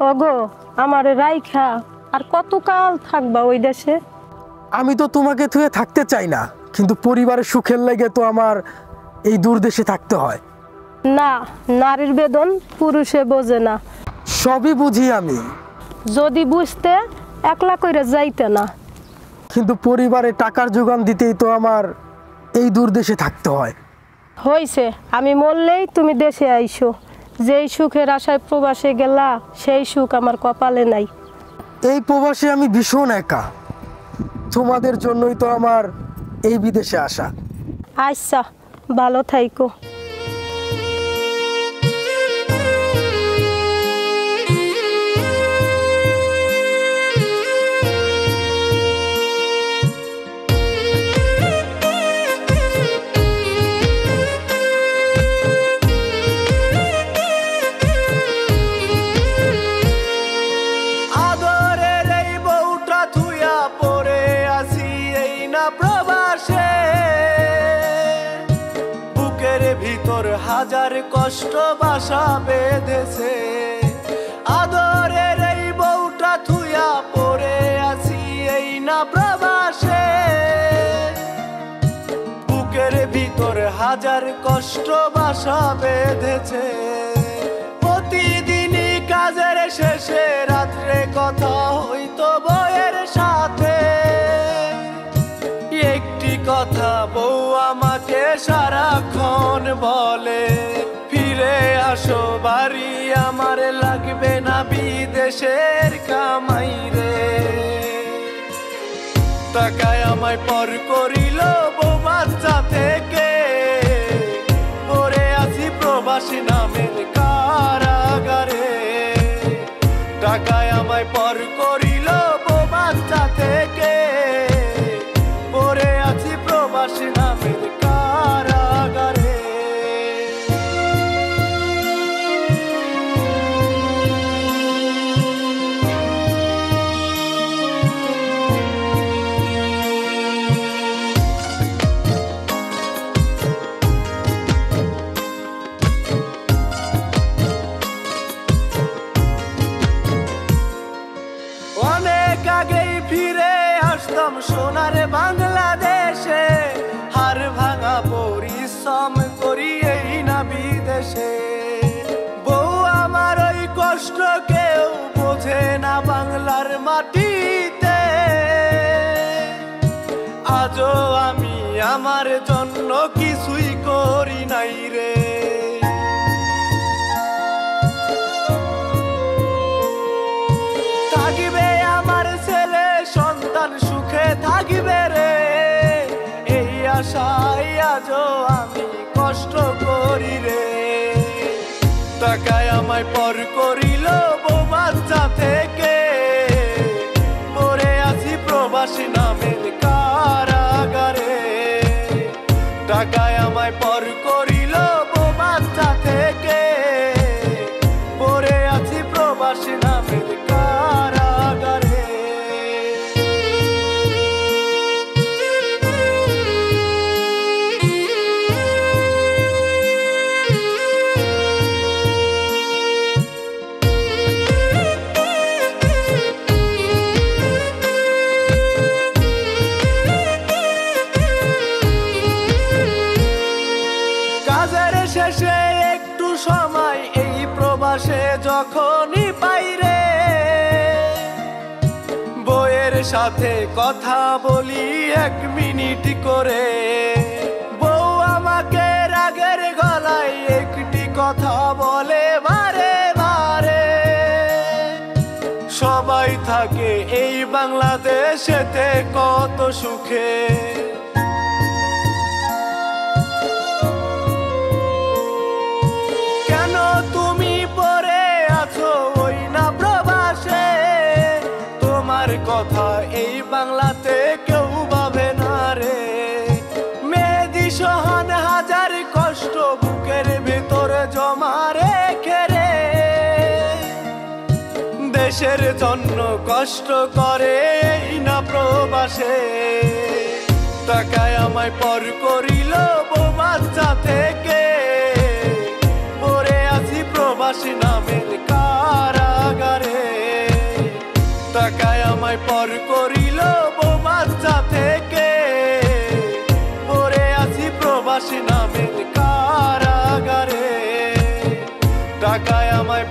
ওগো, আমারে রাইখা আর কতকাল থাকবা ওই দেশে? আমি তো তোমাকে থুয়ে থাকতে চাই না, কিন্তু পরিবারের সুখের লেগে তো আমার এই দূর দেশে থাকতে হয়। না, নারীর বেদন পুরুষে বোঝে না। সবই বুঝি আমি, যদি বুঝতে একলা কইরা যাইতে না। কিন্তু পরিবারে টাকার যোগান দিতেই তো আমার এই দূর দেশে থাকতে হয়। হইছে, আমি মরলেই তুমি দেশে আইসো। যেই সুখের আশায় প্রবাসে গেলা, সেই সুখ আমার কপালে নাই। এই প্রবাসে আমি ভীষণ একা, তোমাদের জন্যই তো আমার এই বিদেশে আসা। আচ্ছা, ভালো থাইকো। হাজার কষ্ট বাসা বেঁধেছে, আদরের এই বউটা থুয়া পড়ে আছি এই না প্রবাসে। বুকের ভিতর হাজার কষ্ট বাসা বেঁধেছে, প্রতিদিনই কাজের শেষে রাত্রে কথা হইতো বউয়ের সাথে। একটি কথা বউ আমাকে সারাক্ষণ বলে, ফিরে আসো বাড়ি, আমার লাগবে না বিদেশের কামাই রে। টাকায় আমায় পর করিল বউ বাচ্চা থেকে, পড়ে আছি প্রবাসী নামের কারাগারে। টাকায় আমায় পর করিল বউ বাচ্চা থেকে, পড়ে আছি প্রবাসী নামের কারাগারে। অনেক আগেই ফিরে আসতাম সোনার বাংলাদেশে, হার ভাঙা পরিশ্রম করি এই না বিদেশে। বউ আমার ওই কষ্ট কেউ বোঝে না বাংলার মাটিতে, আজও আমি আমার জন্য কিছুই করি নাই রে। থাকবে আমার ছেলে সন্তান সুখে থাকবে রে, এই আশায় আজও আমি কষ্ট করি রে। টাকায় আমায় পর করিল বউ বাচ্চা থেকে, পড়ে আছি প্রবাসী নামের কারাগারে। টাকায় আমায় পর করিল বউ বাচ্চা থেকে, পড়ে আছি প্রবাসী নামের কারাগারে। কাজের শেষে একটু সময় এই প্রবাসে যখনই পাই রে, বউয়ের সাথে কথা বলি 1 মিনিট করে। বউ আমাকে রাগের গলায় একটি কথা বলে বারে বারে, সবাই থাকে এই বাংলাদেশেতে কত সুখে। কেন তুমি পড়ে আছো ওই না প্রবাসে, তোমার কথা এই বাংলাতে কেউ ভাবে না রে। মেহেদি সোহান হাজার কষ্ট বুকের ভিতরে জমা রেখে রে, দেশের জন্য কষ্ট করে এই না প্রবাসে। টাকায় আমায় পর করিল বউ বাচ্চা থেকে, পড়ে আছি প্রবাসী নামের কারাগারে। আমায় পর করিল বউ বাচ্চা থেকে, পরে আছি প্রবাসী নামের কারাগারে। টাকায় আমায়